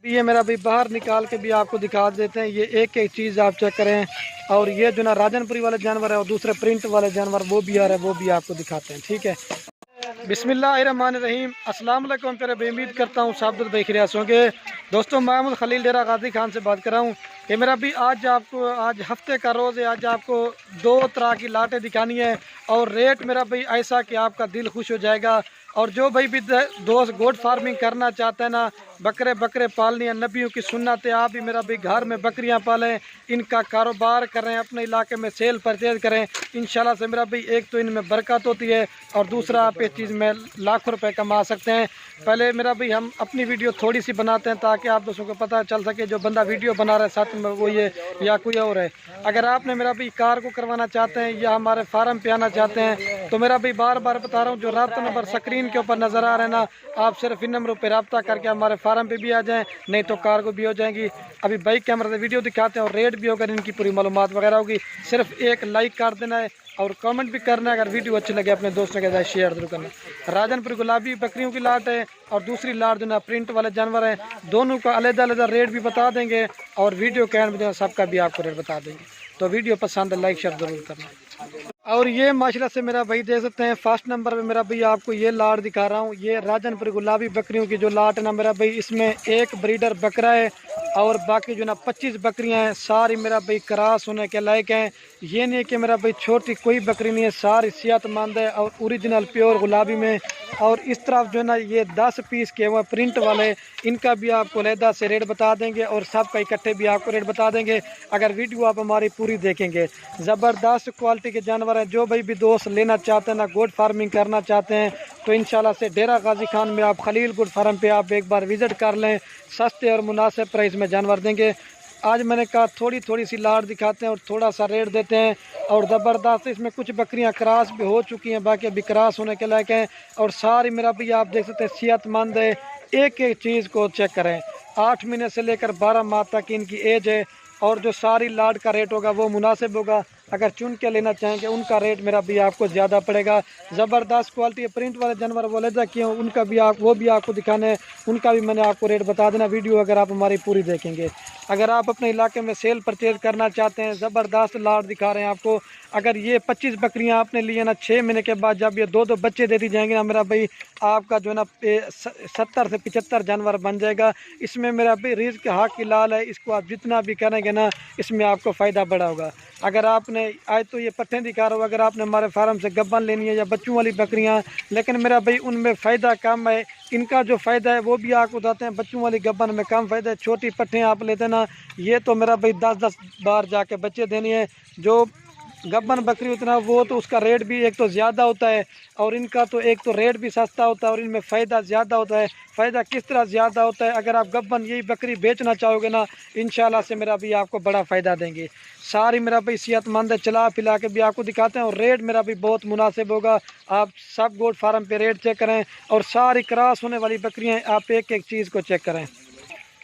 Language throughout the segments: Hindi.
ये मेरा भाई बाहर निकाल के भी आपको दिखा देते हैं। ये एक एक चीज़ आप चेक करें। और ये जो ना राजनपुरी वाले जानवर है और दूसरे प्रिंट वाले जानवर वो भी आ रहे हैं, वो भी आपको दिखाते हैं। ठीक है, बिस्मिल्लाहिर्रहमानिर्रहीम। अस्सलाम वालेकुम प्यारे भाई, उम्मीद करता हूँ सब देख रहे होंगे। दोस्तों मैं खलील डेरा गाजी खान से बात कर रहा हूँ कि मेरा भी आज हफ्ते का रोज़ है। आज आपको दो तरह की लाटें दिखानी है और रेट मेरा भाई ऐसा कि आपका दिल खुश हो जाएगा। और जो भाई भी दोस्त गोट फार्मिंग करना चाहते हैं ना, बकरे पालनी है, नबियों की सुन्नत है, आप भी मेरा भाई घर में बकरियां पालें, इनका कारोबार करें, अपने इलाके में सेल परचेज करें। इंशाल्लाह से मेरा भाई एक तो इनमें बरकत होती है और दूसरा आप इस चीज़ में लाखों रुपए कमा सकते हैं। पहले मेरा भाई हम अपनी वीडियो थोड़ी सी बनाते हैं ताकि आप दोस्तों को पता चल सके जो बंदा वीडियो बना रहा है साथ में वो ये या कोई और है। अगर आपने मेरा भाई कार को करवाना चाहते हैं या हमारे फार्म पे आना चाहते हैं तो मेरा भाई बार बार बता रहा हूँ, जो रब्ता नंबर स्क्रीन के ऊपर नज़र आ रहे हैं ना, आप सिर्फ इन नंबरों पर रब्ता करके हमारे फार्म पे भी आ जाएँ, नहीं तो कार को भी हो जाएंगी। अभी बाइक कैमरे से वीडियो दिखाते हैं और रेट भी होगा, इनकी पूरी मालूमात वगैरह होगी। सिर्फ एक लाइक कर देना है और कमेंट भी करना है। अगर वीडियो अच्छी लगे अपने दोस्तों के साथ शेयर जरूर करना। राजनपुर गुलाबी बकरियों की लाट है और दूसरी लाट जो ना प्रिंट वाले जानवर हैं, दोनों का अलग-अलग रेट भी बता देंगे और वीडियो के एंड में सबका भी आपको रेट बता देंगे। तो वीडियो पसंद है लाइक शेयर जरूर करना। और ये माशाल्लाह से मेरा भाई देख सकते हैं, फर्स्ट नंबर पे मेरा भाई आपको ये लाट दिखा रहा हूँ। ये राजनपुर गुलाबी बकरियों की जो लाट है ना मेरा भाई, इसमें एक ब्रीडर बकरा है और बाकी जो ना 25 बकरियां हैं, सारी मेरा भाई क्रॉस होने के लायक हैं। ये नहीं कि मेरा भाई छोटी कोई बकरी नहीं है, सारी सेहतमंद है और ओरिजिनल प्योर गुलाबी में। और इस तरफ जो है ना ये 10 पीस के वो प्रिंट वाले, इनका भी आपको अलहदा से रेट बता देंगे और सबका इकट्ठे भी आपको रेट बता देंगे अगर वीडियो आप हमारी पूरी देखेंगे। ज़बरदस्त क्वालिटी के जानवर हैं। जो भाई भी दोस्त लेना चाहते हैं ना, गोट फार्मिंग करना चाहते हैं, तो इंशाल्लाह से डेरा गाजी खान में आप खलील गोट फार्म पे आप एक बार विज़िट कर लें। सस्ते और मुनासिब प्राइस में जानवर देंगे। आज मैंने कहा थोड़ी सी लाट दिखाते हैं और थोड़ा सा रेट देते हैं। और ज़बरदस्त इसमें कुछ बकरियां क्रॉस भी हो चुकी हैं, बाकी अभी क्रॉस होने के लायक हैं और सारी मेरा भी आप देख सकते हैं सेहतमंद है। एक एक चीज़ को चेक करें, 8 महीने से लेकर 12 माह तक इनकी एज है। और जो सारी लाट का रेट होगा वो मुनासिब होगा। अगर चुन के लेना चाहेंगे उनका रेट मेरा भी आपको ज़्यादा पड़ेगा। ज़बरदस्त क्वालिटी प्रिंट वाले जानवर वो अलग किए हैं, उनका भी वो भी आपको दिखाने हैं, उनका भी मैंने आपको रेट बता देना वीडियो अगर आप हमारी पूरी देखेंगे। अगर आप अपने इलाके में सेल परचेज करना चाहते हैं, ज़बरदस्त लाट दिखा रहे हैं आपको। अगर ये 25 बकरियां आपने लिए ना, 6 महीने के बाद जब ये दो बच्चे देती जाएंगे ना मेरा भाई, आपका जो है ना 70 से 75 जानवर बन जाएगा। इसमें मेरा भाई रिस्क हक लाल है, इसको आप जितना भी करेंगे ना इसमें आपको फ़ायदा बड़ा होगा। अगर आपने आज तो ये पट्टे दिखा रहा हो, अगर आपने हमारे फार्म से गब्बन लेनी है या बच्चों वाली बकरियां, लेकिन मेरा भाई उनमें फ़ायदा कम है। इनका जो फ़ायदा है वो भी आपको बताते हैं, बच्चों वाली गब्बन में कम फ़ायदा है। छोटी पट्टे आप लेते ना, ये तो मेरा भाई 10-10 बार जाके बच्चे देने हैं। जो गब्बन बकरी उतना वो तो उसका रेट भी एक तो ज़्यादा होता है और इनका तो एक तो रेट भी सस्ता होता है और इनमें फ़ायदा ज़्यादा होता है। फ़ायदा किस तरह ज़्यादा होता है, अगर आप गब्बन यही बकरी बेचना चाहोगे ना, इंशाल्लाह से मेरा भी आपको बड़ा फ़ायदा देंगे। सारी मेरा भाई सेहतमंद है, चला फिला के भी आपको दिखाते हैं और रेट मेरा भी बहुत मुनासिब होगा। आप सब गोट फार्म पे रेट चेक करें और सारी क्रॉस होने वाली बकरियाँ आप एक एक चीज़ को चेक करें।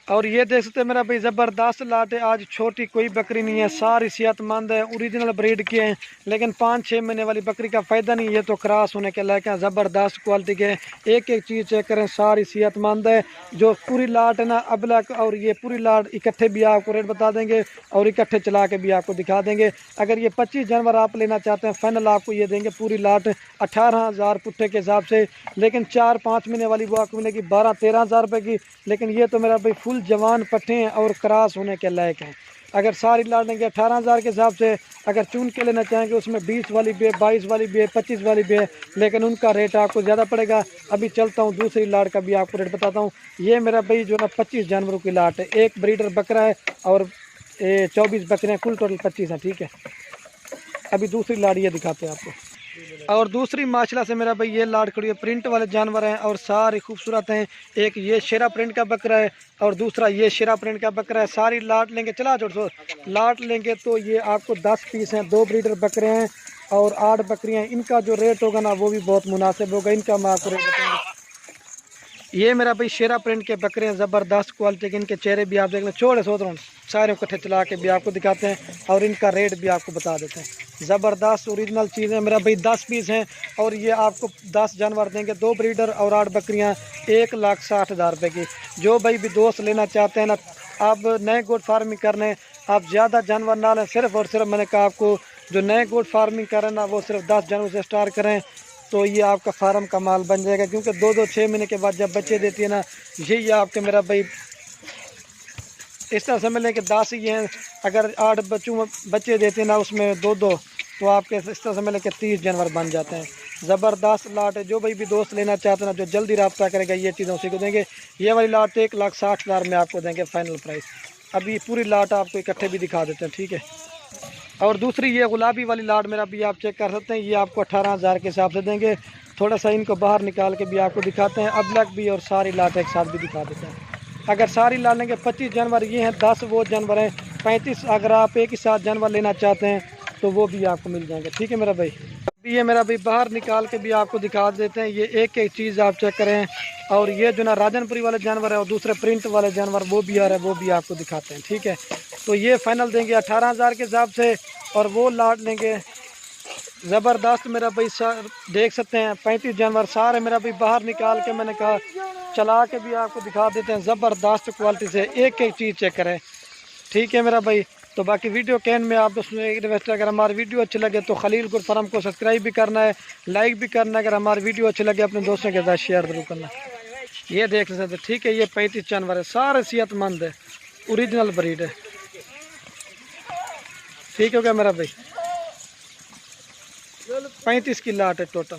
और ये देख सकते हैं मेरा भाई ज़बरदस्त लाट है। आज छोटी कोई बकरी नहीं है, सारी सेहतमंद है, ओरिजिनल ब्रीड की है। लेकिन 5-6 महीने वाली बकरी का फ़ायदा नहीं, ये तो क्रॉस होने के लायक है। ज़बरदस्त क्वालिटी के एक एक चीज़ चेक करें, सारी सेहतमंद है। जो पूरी लाट है ना अबलक और ये पूरी लाट इकट्ठे भी आपको रेट बता देंगे और इकट्ठे चला के भी आपको दिखा देंगे। अगर ये 25 जानवर आप लेना चाहते हैं फाइनल आपको ये देंगे पूरी लाट 18,000 पुट्ठे के हिसाब से। लेकिन 4-5 महीने वाली वो आपको मिलेगी 12-13 हज़ार रुपये की। लेकिन ये तो मेरा भाई फुल जवान पट्टे हैं और क्रॉस होने के लायक हैं। अगर सारी लाट लेंगे 18,000 के हिसाब से। अगर चुन के लेना चाहेंगे उसमें 20 वाली भी है, 22 वाली भी है, 25 वाली भी है, लेकिन उनका रेट आपको ज़्यादा पड़ेगा। अभी चलता हूँ दूसरी लाट का भी आपको रेट बताता हूँ। ये मेरा भाई जो ना 25 जानवरों की लाट है, एक ब्रीडर बकरा है और 24 बकरे हैं, कुल टोटल 25 हैं। ठीक है, अभी दूसरी लाट ये दिखाते हैं आपको। और दूसरी माशाल्लाह से मेरा भाई ये लाट खड़ी है, प्रिंट वाले जानवर हैं और सारे खूबसूरत हैं। एक ये शेरा प्रिंट का बकरा है और दूसरा ये शेरा प्रिंट का बकरा है। सारी लाट लेंगे, चला जोड़ लाट लेंगे तो ये आपको 10 पीस हैं, 2 ब्रीडर बकरे हैं और 8 बकरियां हैं। इनका जो रेट होगा ना वो भी बहुत मुनासिब होगा। इनका मैं आपको रेट बताऊँगा। ये मेरा भाई शेरा प्रिंट के बकरे हैं, ज़बरदस्त क्वालिटी के। इनके चेहरे भी आप देख लें, छोटे सोच सारे इकट्ठे चला के भी आपको दिखाते हैं और इनका रेट भी आपको बता देते हैं। ज़बरदस्त ओरिजिनल चीज़ है। मेरा भाई 10 पीस हैं और ये आपको 10 जानवर देंगे, 2 ब्रीडर और 8 बकरियाँ, 1,60,000 रुपये की। जो भाई भी दोस्त लेना चाहते हैं ना, आप नए गोट फार्मिंग करने, आप ज़्यादा जानवर ना लें, सिर्फ और सिर्फ मैंने कहा आपको जो नए गोट फार्मिंग करें ना, वो सिर्फ 10 जानवर से स्टार्ट करें तो ये आपका फार्म का माल बन जाएगा। क्योंकि 2-2-6 महीने के बाद जब बच्चे देती है ना, यही आपके मेरा भाई इस तरह समझ लें कि 10 ही हैं। अगर 8 बच्चे देते हैं ना, उसमें 2-2 तो आपके इस तरह समझ लें कि 30 जानवर बन जाते हैं। ज़बरदस्त लाट है। जो भाई भी दोस्त लेना चाहते हैं ना, जो जल्दी रब्ता करेगा ये चीज़ें उसी को देंगे। ये वाली लाट 1,60,000 में आपको देंगे फाइनल प्राइस। अभी पूरी लाट आपको इकट्ठे भी दिखा देते हैं, ठीक है। और दूसरी ये गुलाबी वाली लाट मेरा भी आप चेक कर सकते हैं, ये आपको 18,000 के हिसाब से देंगे। थोड़ा सा इनको बाहर निकाल के भी आपको दिखाते हैं, अबलग भी और सारी लाट एक साथ भी दिखा देते हैं। अगर सारी लाट लेंगे 25 जानवर ये हैं, 10 वो जानवर हैं, 35 अगर आप एक ही साथ जानवर लेना चाहते हैं तो वो भी आपको मिल जाएंगे, ठीक है मेरा भाई। अभी ये मेरा भाई बाहर निकाल के भी आपको दिखा देते हैं। ये एक एक चीज़ आप चेक करें। और ये जो ना राजनपुरी वाले जानवर है और दूसरे प्रिंट वाले जानवर वो भी आ रहे हैं, वो भी आपको दिखाते हैं, ठीक है। तो ये फाइनल देंगे 18,000 के हिसाब से और वो लाट लेंगे ज़बरदस्त मेरा भाई। सर देख सकते हैं 35 जानवर सारे मेरा भाई बाहर निकाल के मैंने कहा चला के भी आपको दिखा देते हैं। ज़बरदस्त क्वालिटी से एक एक चीज़ चेक करें, ठीक है मेरा भाई। तो बाकी वीडियो कैन में आप दोस्तों एक रिक्वेस्ट, अगर हमारी वीडियो अच्छी लगे तो खलील गुड फार्म को सब्सक्राइब भी करना है, लाइक भी करना है। अगर हमारी वीडियो अच्छी लगे अपने दोस्तों के साथ शेयर जरूर करना। ये देख सकते हैं, ठीक है। ये 35 जानवर है, सारे सेहतमंद है, ओरिजिनल ब्रीड है, ठीक हो गया मेरा भाई। 35 की लाट है टोटल।